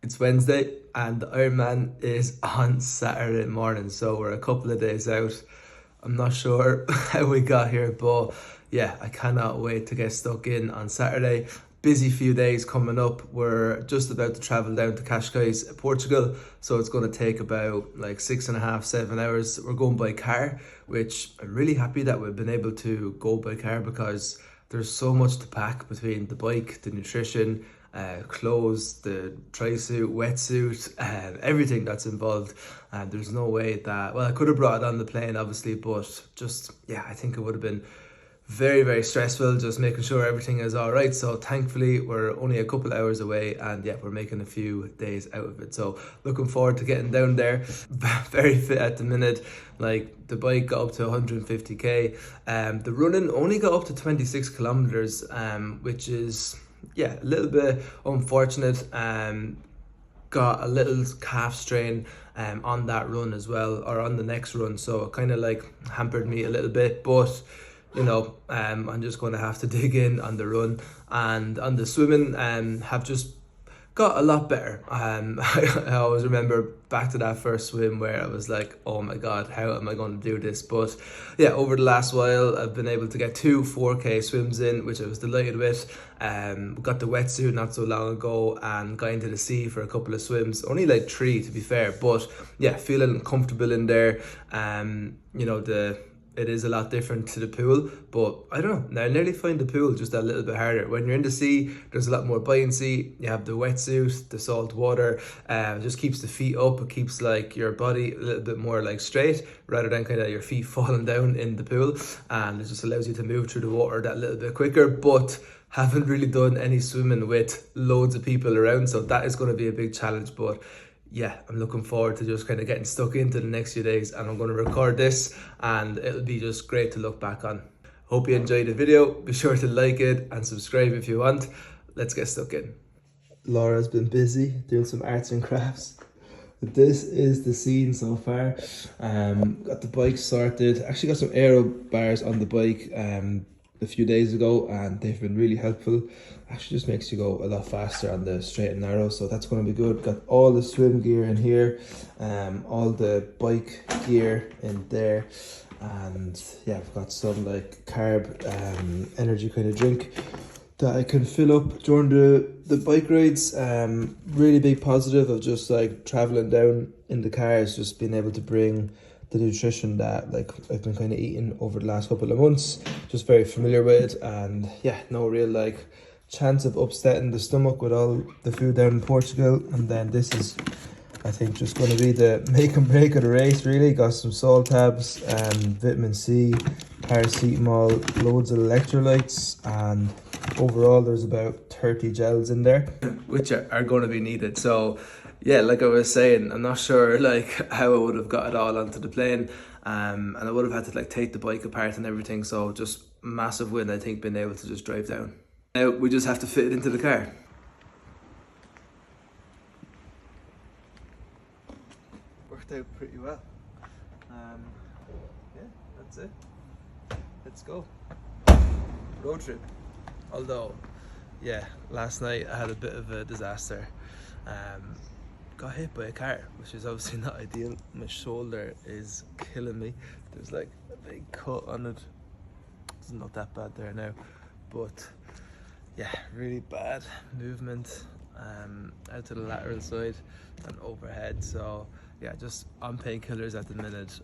It's Wednesday and the Ironman is on Saturday morning, so we're a couple of days out. I'm not sure how we got here, but yeah, I cannot wait to get stuck in on Saturday. Busy few days coming up. We're just about to travel down to Cascais, Portugal, so it's going to take about like 6.5, 7 hours. We're going by car, which I'm really happy that we've been able to go by car because there's so much to pack between the bike, the nutrition, clothes, the tri-suit, wetsuit, everything that's involved. And there's no way that, well, I could have brought it on the plane obviously, but just, yeah, I think it would have been very, very stressful just making sure everything is all right. So thankfully we're only a couple hours away, and yeah, we're making a few days out of it. So looking forward to getting down there. Very fit at the minute. Like the bike got up to 150k. The running only got up to 26 kilometers, which is, yeah, a little bit unfortunate. Got a little calf strain on that run as well, or on the next run, so it kind of like hampered me a little bit, but you know, I'm just going to have to dig in on the run. And on the swimming, have just got a lot better. I always remember back to that first swim where I was like, oh my god, how am I going to do this? But yeah, over the last while I've been able to get 2 4k swims in, which I was delighted with. Got the wetsuit not so long ago and got into the sea for a couple of swims, only like 3 to be fair, but yeah, feeling comfortable in there. You know, it is a lot different to the pool, but I don't know, I nearly find the pool just a little bit harder. When you're in the sea, there's a lot more buoyancy. You have the wetsuit, the salt water, just keeps the feet up. It keeps like your body a little bit more like straight rather than kind of your feet falling down in the pool, and it just allows you to move through the water that little bit quicker. But haven't really done any swimming with loads of people around, so that is going to be a big challenge. But yeah, I'm looking forward to just kind of getting stuck into the next few days, and I'm going to record this and it'll be just great to look back on. Hope you enjoyed the video. Be sure to like it and subscribe if you want. Let's get stuck in. Laura's been busy doing some arts and crafts. This is the scene so far. Got the bike sorted. Actually got some aero bars on the bike a few days ago, and they've been really helpful. Actually just makes you go a lot faster on the straight and narrow, so that's going to be good. Got all the swim gear in here, all the bike gear in there, and yeah, I've got some like carb energy kind of drink that I can fill up during the bike rides. Really big positive of just like traveling down in the cars, just being able to bring the nutrition that like I've been kind of eating over the last couple of months, just very familiar with it. And yeah, no real like chance of upsetting the stomach with all the food down in Portugal. And then this is, I think, just going to be the make and break of the race really. Got some salt tabs, vitamin C, paracetamol, loads of electrolytes, and overall there's about 30 gels in there, which are going to be needed. So yeah, like I was saying, I'm not sure like how I would have got it all onto the plane, and I would have had to like take the bike apart and everything. So just massive win, I think, being able to just drive down. Now we just have to fit it into the car. Worked out pretty well. Yeah, that's it. Let's go. Road trip. Although, yeah, last night I had a bit of a disaster. Got hit by a car, which is obviously not ideal. My shoulder is killing me. There's like a big cut on it. It's not that bad there now, but yeah, really bad movement out to the lateral side and overhead. So yeah, just on painkillers at the minute.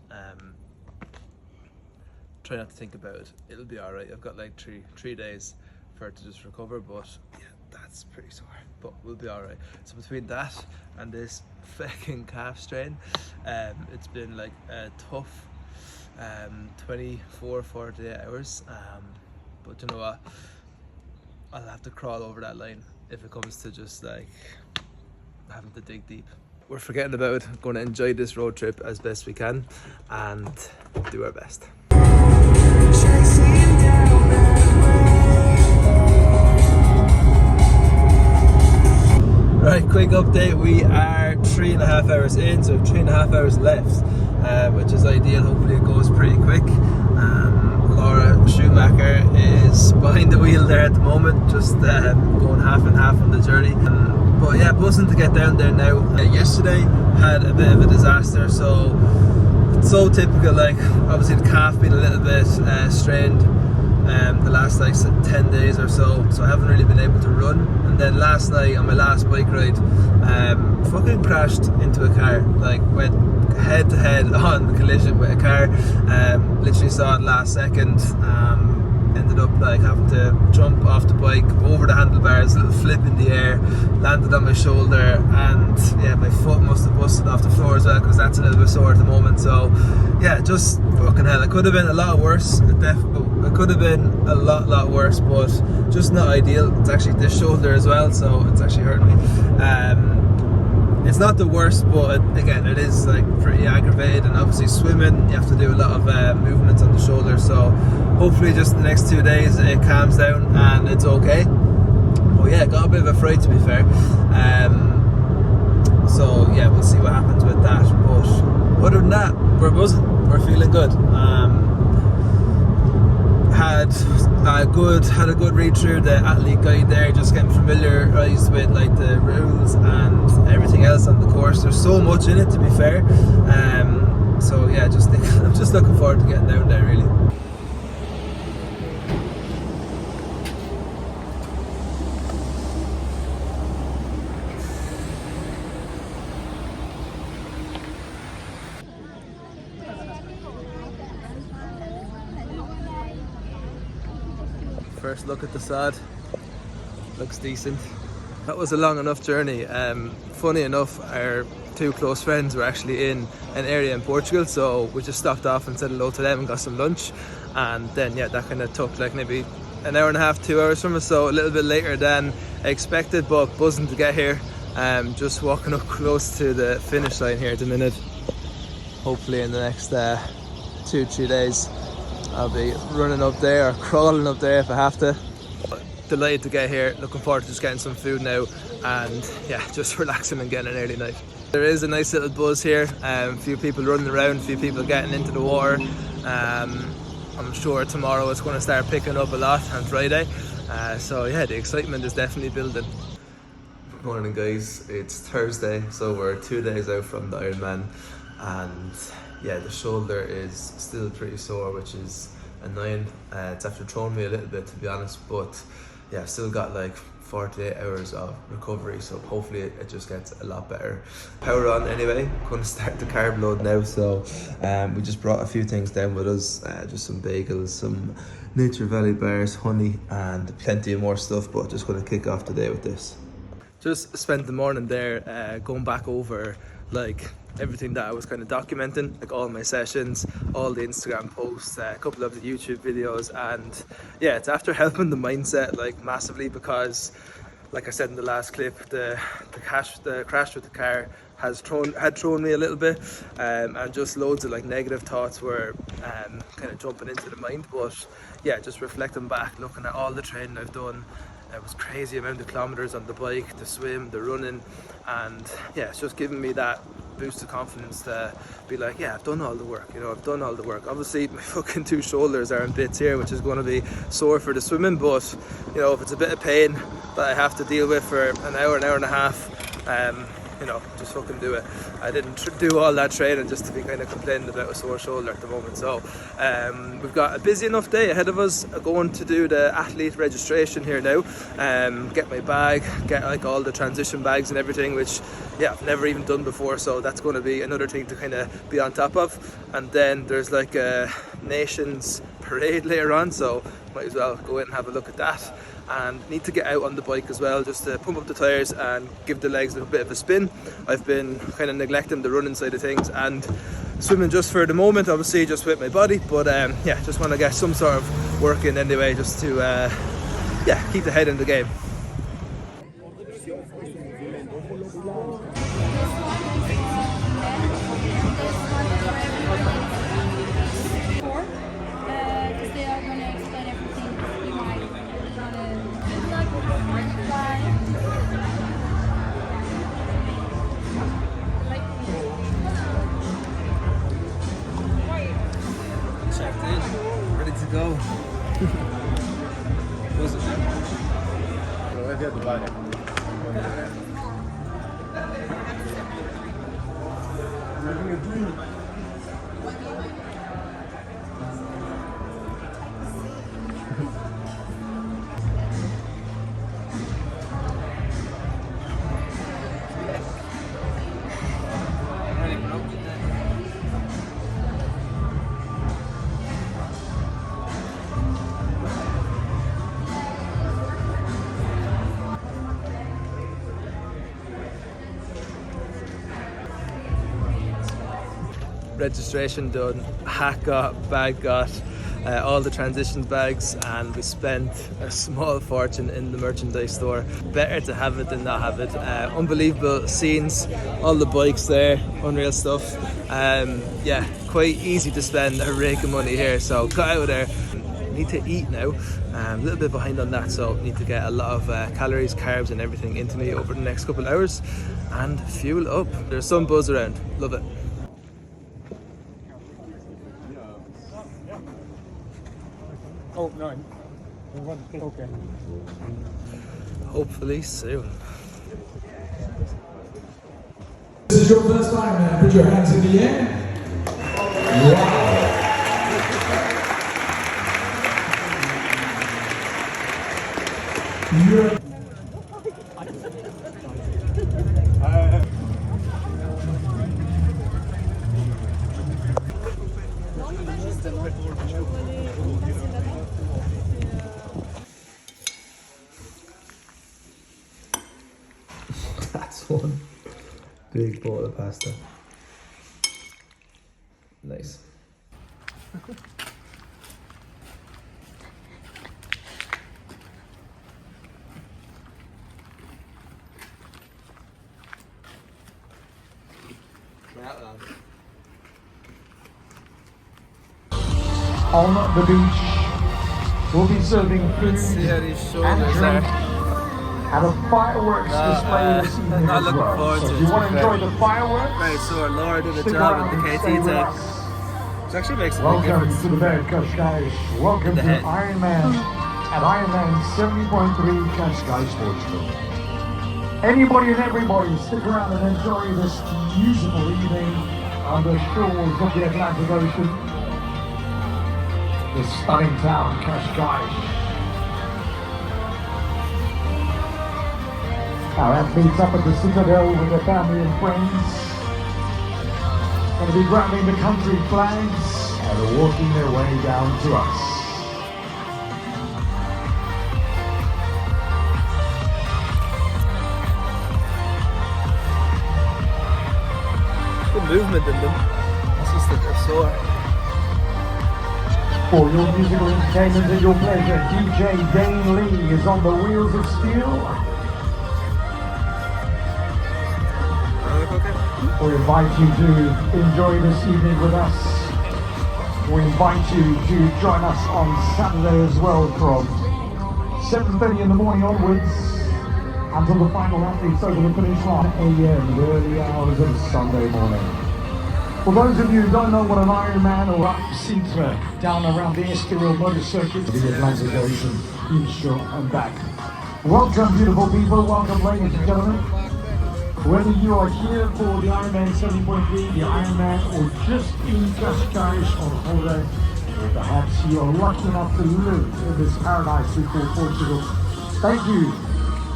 Try not to think about it. It'll be all right. I've got like three days for it to just recover, but yeah, that's pretty sore, but we'll be all right. So between that and this fucking calf strain, it's been like a tough 24, 48 hours. But you know what? I'll have to crawl over that line if it comes to just like having to dig deep. We're forgetting about it. Going to enjoy this road trip as best we can and do our best. Right, quick update. We are 3.5 hours in, so 3.5 hours left, which is ideal. Hopefully it goes pretty quick. A Laura Schumacher is behind the wheel there at the moment, just going half and half on the journey. But yeah, buzzing to get down there now. Yesterday had a bit of a disaster, so it's so typical. Like obviously the calf being a little bit strained the last like 10 days or so, I haven't really been able to run. And then last night on my last bike ride, fucking crashed into a car, like went head to head on the collision with a car. Literally saw it last second. Ended up like having to jump off the bike over the handlebars, a little flip in the air, landed on my shoulder, and yeah, my foot must have busted off the floor as well, because that's a little bit sore at the moment. So yeah, just fucking hell, it could have been a lot worse. It could have been a lot worse, but just not ideal. It's actually this shoulder as well, so it's actually hurting me. It's not the worst, but again, it is like pretty aggravated. And obviously swimming, you have to do a lot of movements on the shoulder, so hopefully just the next 2 days it calms down and it's okay. But yeah, got a bit of a fright, to be fair. So yeah, we'll see what happens with that. But other than that, we're buzzing, we're feeling good. Had a good read through the athlete guide there, just getting familiarised with like the rules and everything else on the course. There's so much in it, to be fair. So yeah, I'm just looking forward to getting down there, really. First look at the sod, looks decent. That was a long enough journey. Funny enough, our two close friends were actually in an area in Portugal, so we just stopped off and said hello to them and got some lunch. And then yeah, that kind of took like maybe an hour and a half, 2 hours from us, so a little bit later than expected, but buzzing to get here. Just walking up close to the finish line here at the minute. Hopefully in the next 2-3 days I'll be running up there or crawling up there if I have to. Delighted to get here, looking forward to just getting some food now and yeah, just relaxing and getting an early night. There is a nice little buzz here, a few people running around, a few people getting into the water. I'm sure tomorrow it's going to start picking up a lot on Friday. So yeah, the excitement is definitely building. Good morning guys, it's Thursday, so we're 2 days out from the Ironman, and yeah, the shoulder is still pretty sore, which is annoying. It's after throwing me a little bit, to be honest, but yeah, I've still got like 48 hours of recovery, so hopefully it just gets a lot better. Power on anyway, going to start the carb load now. So we just brought a few things down with us, just some bagels, some Nature Valley bars, honey, and plenty of more stuff, but just going to kick off the day with this. Just spent the morning there going back over like everything that I was kind of documenting, like all my sessions, all the Instagram posts, a couple of the YouTube videos, and yeah, it's after helping the mindset like massively, because like I said in the last clip, the crash with the car had thrown me a little bit, and just loads of like negative thoughts were kind of jumping into the mind. But yeah, just reflecting back, looking at all the training I've done. It was crazy amount of kilometers on the bike, the swim, the running, and yeah, it's just giving me that boost of confidence to be like, yeah, I've done all the work, I've done all the work. Obviously my fucking two shoulders are in bits here, which is going to be sore for the swimming, but if it's a bit of pain that I have to deal with for an hour and a half, just fucking do it. I didn't do all that training just to be kind of complaining about a sore shoulder at the moment. So we've got a busy enough day ahead of us. Going to do the athlete registration here now, get my bag, get like all the transition bags and everything, which yeah, I've never even done before, so that's going to be another thing to kind of be on top of. And then there's like a nations parade later on, so might as well go in and have a look at that. And need to get out on the bike as well, just to pump up the tyres and give the legs a bit of a spin. I've been kind of neglecting the running side of things and swimming just for the moment, obviously just with my body, but yeah, just want to get some sort of work in anyway, just to keep the head in the game. Checked in, ready to go. Registration done, hat got, bag got, all the transition bags, and we spent a small fortune in the merchandise store. Better to have it than not have it. Unbelievable scenes, all the bikes there, unreal stuff. Yeah, quite easy to spend a rake of money here, so got out of there. Need to eat now. A little bit behind on that, so need to get a lot of calories, carbs and everything into me over the next couple of hours and fuel up. There's some buzz around, love it. Oh, no. Okay. Hopefully soon. This is your first Ironman. Put your hands in the air. Wow. You're That's one big bowl of pasta. Nice. on the beach. We'll be serving food See how these and shoulders drink are. at a fireworks display this evening not as looking well. forward So to if it, you want to to be enjoy fair. the fireworks, Very sore. Laura did a stick job around at the and stay KT with tech. us. Which actually makes a big Welcome difference. to the bed, Kashkai. Welcome The to head. Ironman at Ironman 70.3 Kashkai Sports Club. Anybody and everybody, stick around and enjoy this beautiful evening on the shores of the Atlantic Ocean. The stunning town, Kashkai. Our athletes up at the Citadel with their family and friends. Going to be grabbing the country flags and walking their way down to us. Good movement in them. It's just that they're sore. For your musical entertainment and your pleasure, DJ Dane Lee is on the wheels of steel. We invite you to enjoy this evening with us. We invite you to join us on Saturday as well from 7:30 in the morning onwards until the final athletes over the finish line at AM, the early hours of Sunday morning. For those of you who don't know what an Ironman or up Sintra down around the Estoril Motor Circuit, the Atlantic Ocean, inshore and back. Welcome beautiful people, welcome ladies and gentlemen. Whether you are here for the Ironman 70.3, the Ironman, or just in Cascais on holiday, or perhaps you are lucky enough to live in this paradise we call Portugal, thank you.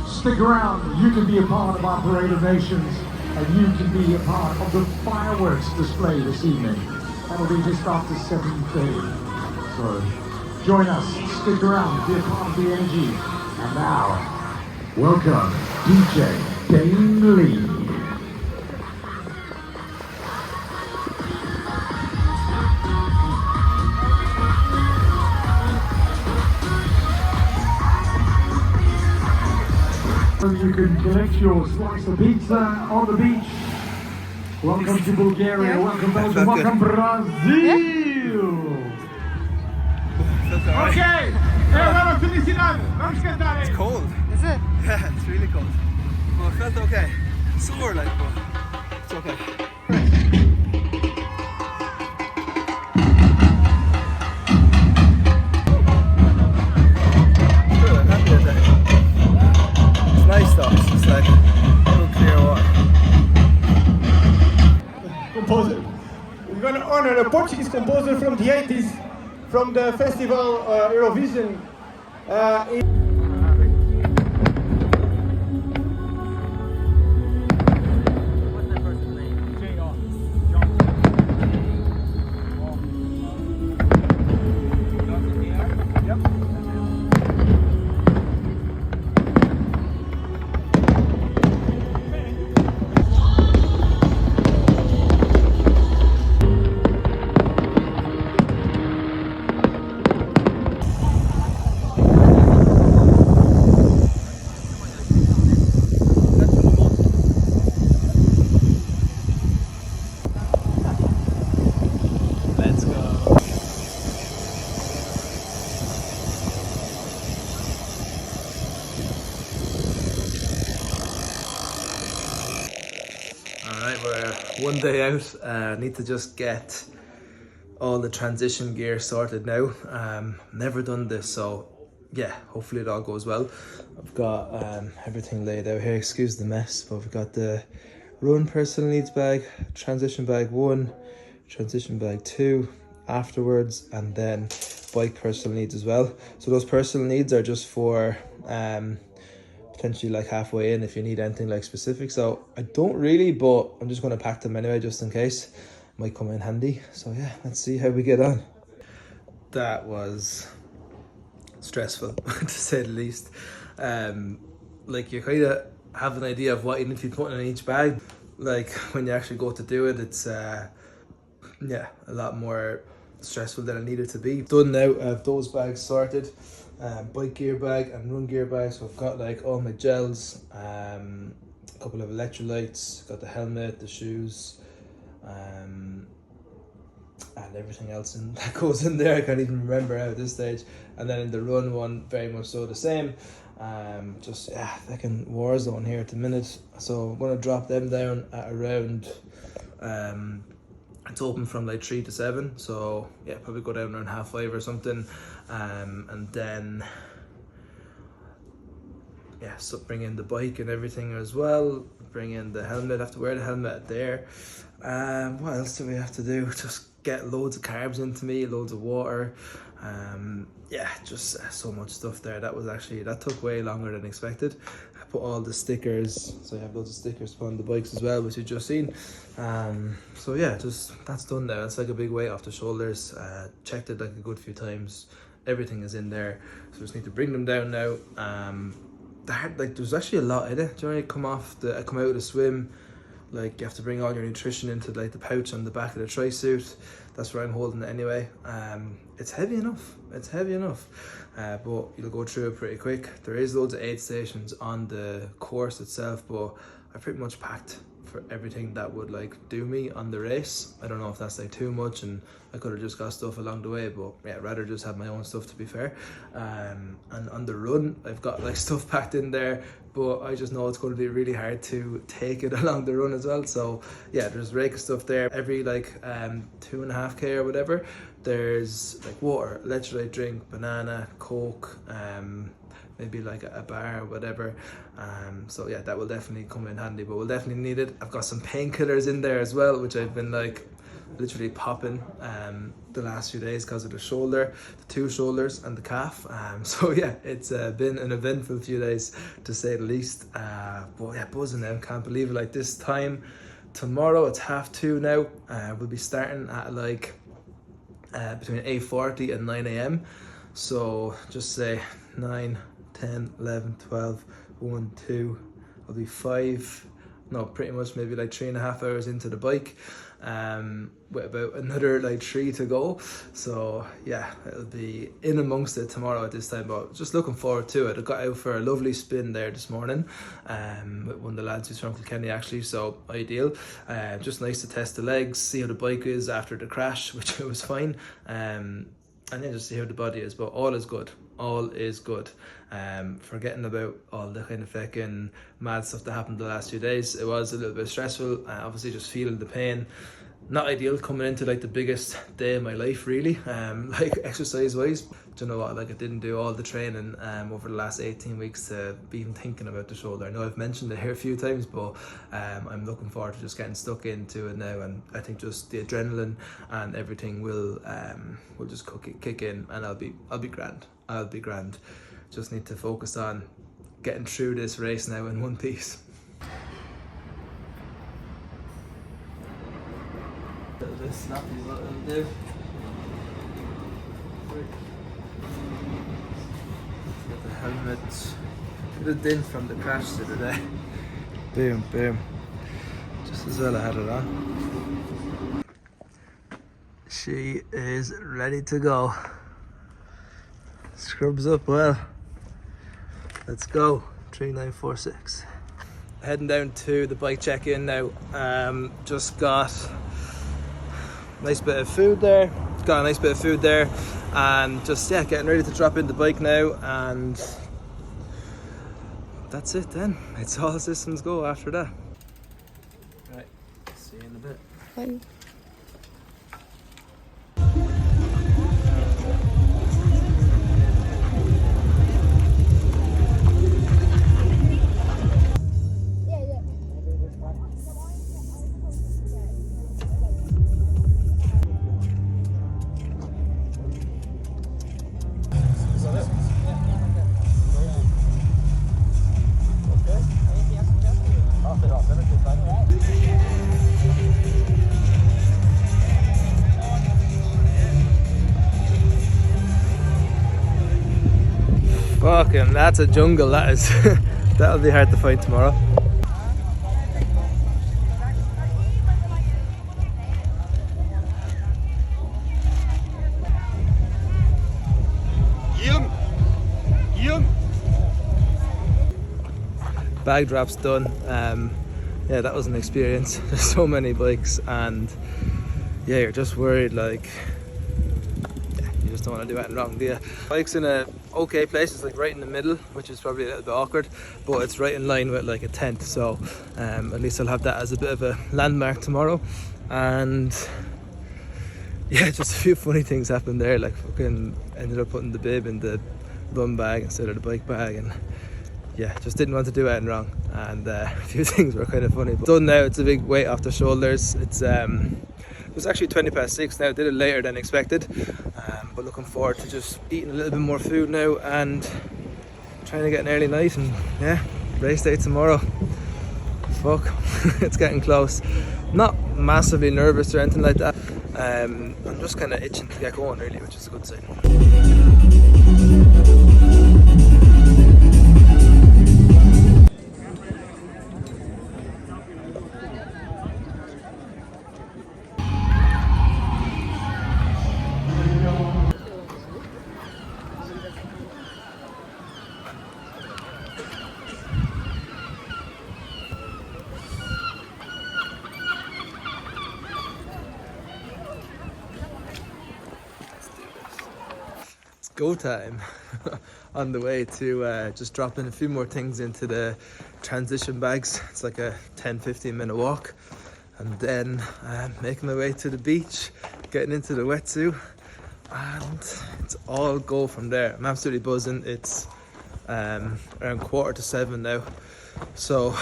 Stick around. You can be a part of our Parade of Nations, and you can be a part of the fireworks display this evening. That'll be just after 7:30. So join us, stick around, be a part of the energy. And now, welcome DJ Dane Lee. You can collect your slice of pizza on the beach. Welcome to Bulgaria, welcome Belgium, welcome Brazil. Okay! Hey, vamos, felicidades! Vamos cantar, It's cold. Is it? Yeah, it's really cold. Well, it felt okay. Sore like, but it's okay. Good, I'm happy with that. It's nice though, it's just like a little clear water. Compose it. a Portuguese composer from the 80s, from the festival Eurovision. Let's go. Alright, we're one day out. Need to just get all the transition gear sorted now. Never done this, so yeah, hopefully it all goes well. I've got everything laid out here. Excuse the mess, but we've got the run personal needs bag, transition bag 1, transition bag 2 afterwards, and then bike personal needs as well. So those personal needs are just for potentially like halfway in if you need anything like specific. So I don't really, but I'm just going to pack them anyway just in case. Might come in handy. So yeah, let's see how we get on. That was stressful to say the least. Like you kind of have an idea of what you need to be putting in each bag. Like when you actually go to do it, it's yeah, a lot more stressful than it needed to be. Done now. I have those bags sorted. Bike gear bag and run gear bag. So I've got like all my gels, a couple of electrolytes, got the helmet, the shoes, and everything else that goes in there. I can't even remember now at this stage. And then in the run one, very much so the same. Just yeah, fucking war zone here at the minute. So I'm gonna drop them down at around it's open from like 3 to 7, so yeah, probably go down around 5:30 or something, and then yeah, so bring in the bike and everything as well, bring in the helmet. I have to wear the helmet there. What else do we have to do? Just get loads of carbs into me, loads of water. Yeah, just so much stuff there. That took way longer than expected. I put all the stickers, so I have loads of stickers on the bikes as well, which you've just seen. So yeah, just that's done now. It's like a big weight off the shoulders. Checked it like a good few times. Everything is in there, so just need to bring them down now. Like there's actually a lot in it. Do you know, come out of the swim, like you have to bring all your nutrition into like the pouch on the back of the tri suit. That's where I'm holding it anyway. It's heavy enough. But you'll go through it pretty quick. There is loads of aid stations on the course itself, but I pretty much packed for everything that would like do me on the race. I don't know if that's like too much, and I could have just got stuff along the way, but yeah, rather just have my own stuff, to be fair. And on the run, I've got like stuff packed in there, but I just know it's going to be really hard to take it along the run as well. So yeah, there's a rake of stuff there. Every like 2.5k or whatever, there's like water, electrolyte drink, banana, Coke, maybe like a bar or whatever. So yeah, that will definitely come in handy, but we'll definitely need it. I've got some painkillers in there as well, which I've been like literally popping the last few days because of the shoulder, the 2 shoulders and the calf. So yeah, it's been an eventful few days to say the least. But yeah, buzzing now, can't believe it. Like this time tomorrow, it's 2:30 now. We'll be starting at like between 8:40 and 9 a.m. So just say 9, 10, 11, 12, 1, 2, I'll be 5, no, pretty much maybe like 3.5 hours into the bike, with about another like 3 to go. So yeah, it'll be in amongst it tomorrow at this time, but just looking forward to it. I got out for a lovely spin there this morning, with one of the lads who's from Kilkenny actually, so ideal. Just nice to test the legs, see how the bike is after the crash, which it was fine, and yeah, just see how the body is, but all is good. Forgetting about all the kind of fucking mad stuff that happened the last few days. It was a little bit stressful, obviously just feeling the pain. not ideal coming into like the biggest day of my life really, like exercise wise. Do you know what, like I didn't do all the training over the last 18 weeks to be even thinking about the shoulder. I know I've mentioned it here a few times, but I'm looking forward to just getting stuck into it now, and I think just the adrenaline and everything will just kick in, and I'll be grand. I'll be grand. Just need to focus on getting through this race now in one piece. This snappy is what it'll do. Get the helmet. Get a dent from the crash the other day. Boom, boom. Just as well I had it on. She is ready to go. Scrubs up well. Let's go. 3946. Heading down to the bike check-in now. Just got nice bit of food there, and just getting ready to drop in the bike now, and that's it then. It's all systems go after that. Right, see you in a bit. Bye. Fucking, that's a jungle, that is. That'll be hard to find tomorrow. Bag drop's done. Yeah, that was an experience. There's so many bikes, and yeah, you're just worried, like, you just don't want to do anything wrong, do you? Bike's in a okay place. It's like right in the middle, which is probably a little bit awkward, but it's right in line with like a tent, so at least I'll have that as a bit of a landmark tomorrow. And yeah, just a few funny things happened there, like fucking ended up putting the bib in the bum bag instead of the bike bag, and yeah, just didn't want to do anything wrong, and a few things were kind of funny, but done now. It's a big weight off the shoulders. It was actually 6:20 now. Did it later than expected, but looking forward to just eating a little bit more food now and trying to get an early night, and yeah, race day tomorrow. Fuck, it's getting close. Not massively nervous or anything like that. I'm just kind of itching to get going really, which is a good sign. Go time. On the way to just dropping a few more things into the transition bags. It's like a 10-15 minute walk, and then making my way to the beach, getting into the wetsuit, and it's all go from there. I'm absolutely buzzing. It's around 6:45 now, so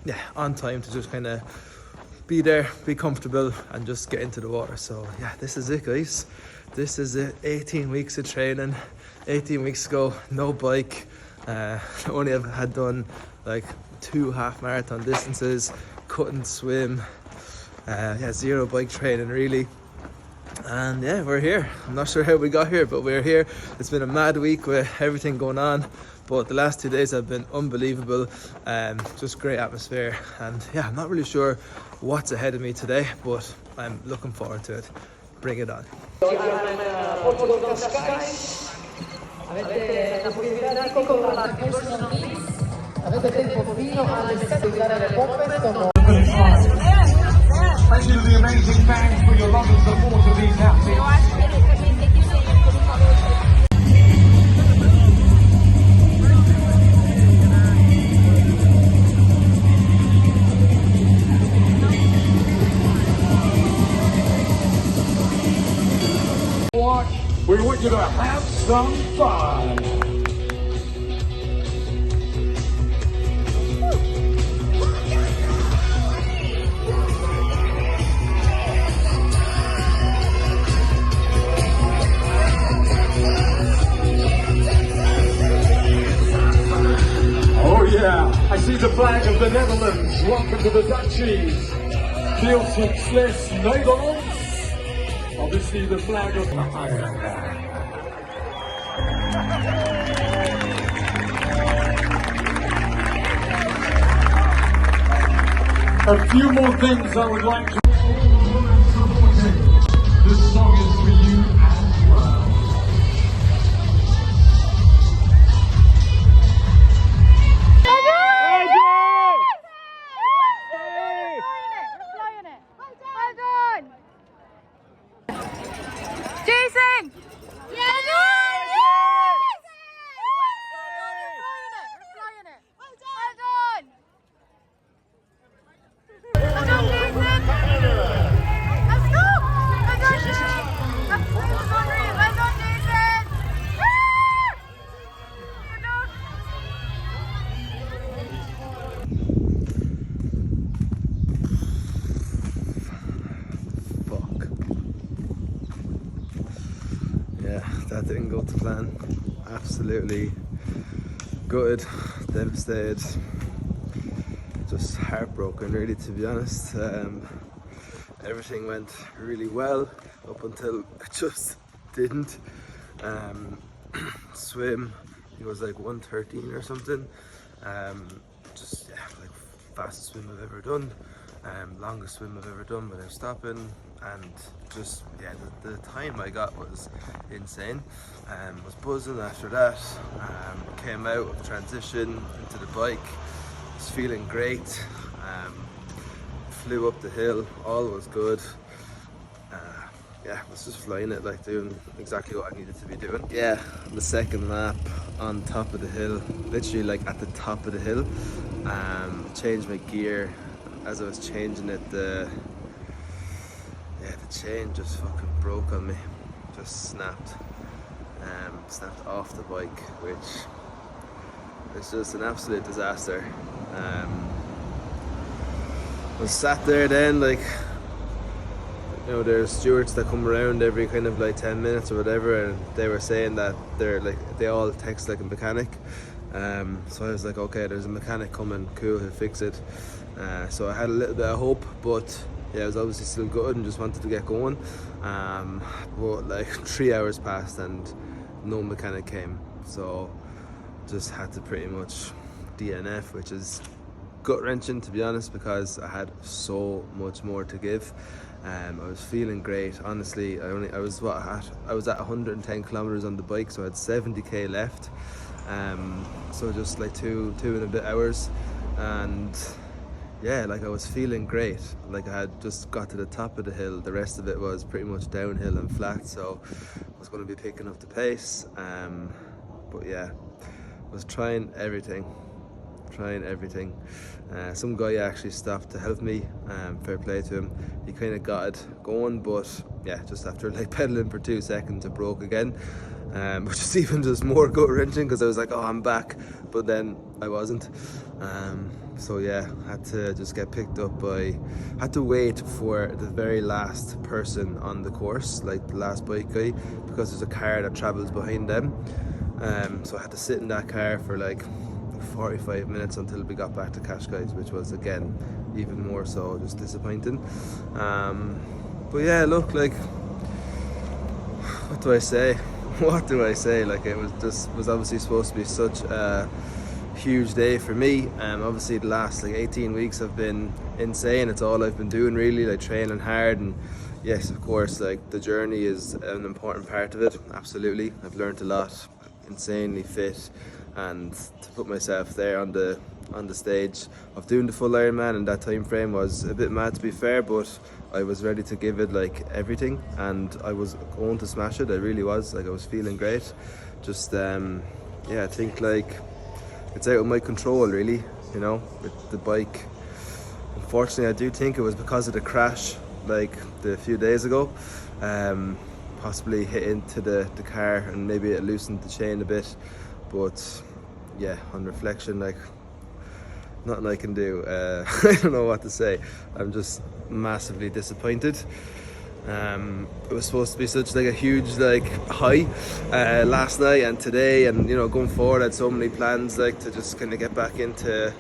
yeah, on time to just kind of be there, be comfortable, and just get into the water. So yeah, this is it, guys. This is it. 18 weeks of training. 18 weeks ago, no bike. Only had done like 2 half marathon distances. Couldn't swim. Yeah, 0 bike training really. And yeah, we're here. I'm not sure how we got here, but we're here. It's been a mad week with everything going on, but the last 2 days have been unbelievable. Just great atmosphere, and yeah, I'm not really sure what's ahead of me today, but I'm looking forward to it. Bring it on. Ironman Portugal Cascais. Avete la possibilità di controllare personal needs. Avete tempo fino alle 7 di dare le pompe. Thank you to the amazing fans for your love and support of these athletes. some fun. Oh yeah, I see the flag of the Netherlands. Welcome to the Dutchies. Veel succes Nederlands. Obviously the flag of Ironman. A few more things I would like to. This song is for you as well. Jason! Fuck. Yeah, that didn't go to plan. Absolutely gutted, devastated, just heartbroken really, to be honest. Everything went really well up until it just didn't. Swim, it was like 1:13 or something. Just yeah, like fastest swim I've ever done, longest swim I've ever done without stopping, and just yeah, the time I got was insane. Was buzzing after that. Came out of transition into the bike, was feeling great. Flew up the hill, all was good. Yeah, I was just flying it, like doing exactly what I needed to be doing. Yeah, the second lap on top of the hill, literally like at the top of the hill. Changed my gear. As I was changing it, the chain just fucking broke on me. Just snapped. Snapped off the bike, which is just an absolute disaster. I was sat there then, like, you know, there's stewards that come around every kind of like 10 minutes or whatever, and they were saying that they all text like a mechanic. So I was like, okay, there's a mechanic coming, cool, he'll fix it. So I had a little bit of hope, but yeah, I was obviously still good and just wanted to get going. But like 3 hours passed and no mechanic came, so just had to pretty much DNF, which is gut-wrenching, to be honest, because I had so much more to give. I was feeling great, honestly. I was at 110 kilometers on the bike, so I had 70k left. So just like two and a bit hours, and yeah, like I was feeling great. Like I had just got to the top of the hill. The rest of it was pretty much downhill and flat, so I was going to be picking up the pace. But yeah, I was trying everything. Some guy actually stopped to help me. Fair play to him. He kind of got it going, but yeah, just after like pedaling for 2 seconds, it broke again, which is even just more gut-wrenching, because I was like, oh, I'm back, but then I wasn't. So yeah, had to just get picked up had to wait for the very last person on the course, like the last bike guy, because there's a car that travels behind them. So I had to sit in that car for like 45 minutes until we got back to Cascais, which was again even more so just disappointing. But yeah, look, like, what do I say? Like, it was obviously supposed to be such a huge day for me. Obviously the last like 18 weeks have been insane. It's all I've been doing, really, like training hard, and yes, of course, like the journey is an important part of it. Absolutely, I've learned a lot, insanely fit, and to put myself there on the stage of doing the full Ironman in that time frame was a bit mad, to be fair, but I was ready to give it like everything, and I was going to smash it. I really was. Like, I was feeling great. Just yeah, I think like it's out of my control, really, you know, with the bike. Unfortunately, I do think it was because of the crash like the few days ago. possibly hit into the car and maybe it loosened the chain a bit, but yeah, on reflection, like, nothing I can do. I don't know what to say. I'm just massively disappointed. It was supposed to be such like a huge like high last night and today, and you know, going forward I had so many plans like to just kind of get back into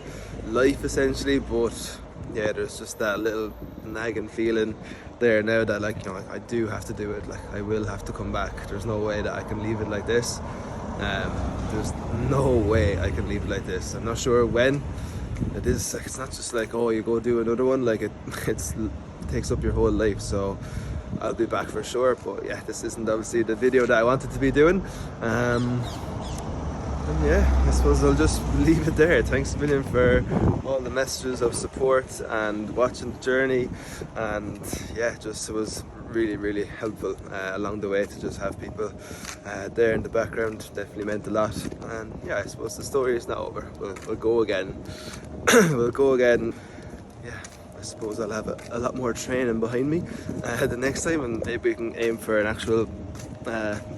life essentially, but yeah, there's just that little nagging feeling there now that, like, you know, I do have to do it. Like, I will have to come back. There's no way that I can leave it like this. There's no way I can leave it like this. I'm not sure when. It is like, it's not just like, oh, you go do another one. Like, it takes up your whole life. So I'll be back for sure. But yeah, this isn't obviously the video that I wanted to be doing. And yeah, I suppose I'll just leave it there. Thanks a million for all the messages of support and watching the journey, and yeah, just it was really helpful along the way to just have people there in the background. Definitely meant a lot. And yeah, I suppose the story is not over. We'll go again. We'll go again. Yeah, I suppose I'll have a lot more training behind me the next time, and maybe we can aim for an actual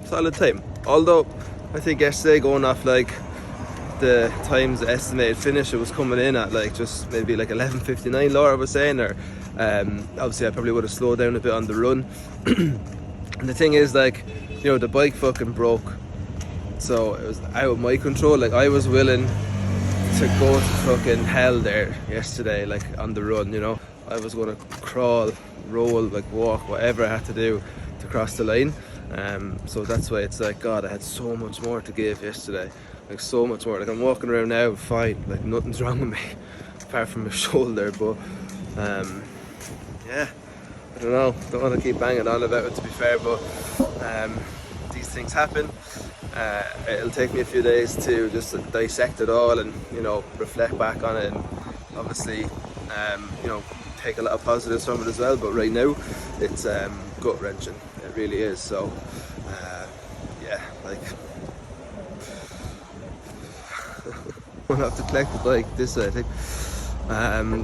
solid time. Although I think yesterday, going off like the times the estimated finish, it was coming in at like just maybe like 11:59, Laura was saying, or obviously I probably would have slowed down a bit on the run. And the thing is, like, you know, the bike fucking broke, so it was out of my control. Like, I was willing to go to fucking hell there yesterday, like on the run, you know. I was going to crawl, roll, like walk, whatever I had to do to cross the line. So that's why it's like, God, I had so much more to give yesterday, like so much more. Like, I'm walking around now fine, like nothing's wrong with me apart from my shoulder. But yeah, I don't want to keep banging on about it, to be fair, but these things happen. It'll take me a few days to just dissect it all and, you know, reflect back on it, and obviously you know, take a lot of positives from it as well. But right now it's gut wrenching, it really is. So yeah, like I'm gonna have to collect the bike this way, I think.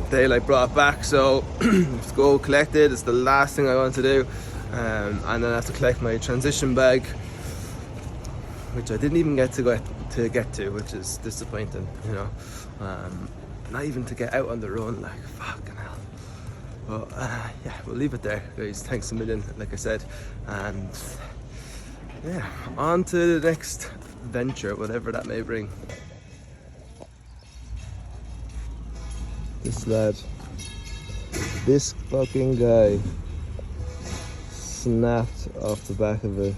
They like brought it back, so let's go collect it. It's the last thing I want to do. And then I have to collect my transition bag, which I didn't even get to, which is disappointing, you know. Not even to get out on the run, like, fucking hell. But yeah, we'll leave it there, guys. Thanks a million, like I said, and yeah, on to the next venture, whatever that may bring. This lad, this fucking guy, snapped off the back of a